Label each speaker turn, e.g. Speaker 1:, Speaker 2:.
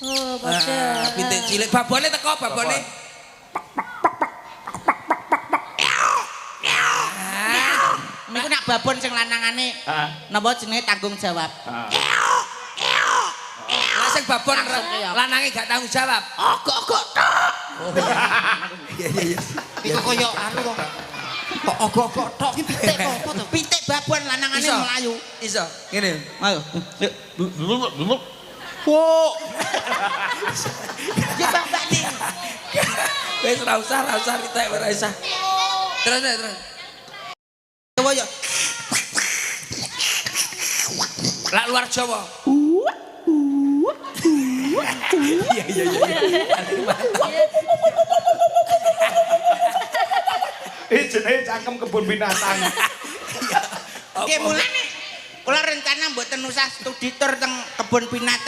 Speaker 1: Oh, padha.
Speaker 2: Pitik cilik babone teko babone.
Speaker 3: Niku nak babon sing lanangane. Napa jenenge tanggung jawab.
Speaker 2: Lah sing babon lanange gak tanggung jawab.
Speaker 3: Ogok-ogok tok.
Speaker 2: Iya.
Speaker 3: Iku koyo anu kok. Kok ogok-ogok tok ki pitik apa to? Pitik babon lanangane mlayu.
Speaker 2: Iso. Ngene.
Speaker 3: Ayo. Wo. Ya bapak ning.
Speaker 2: Wis ora usah pitik ora usah. Terus.
Speaker 3: Koyo
Speaker 2: Lah luar Jawa. Iya.
Speaker 4: Jenenge cangkem kebun binatang.
Speaker 3: Oke mulane kula rencana mboten usah studi tur teng kebun binatang.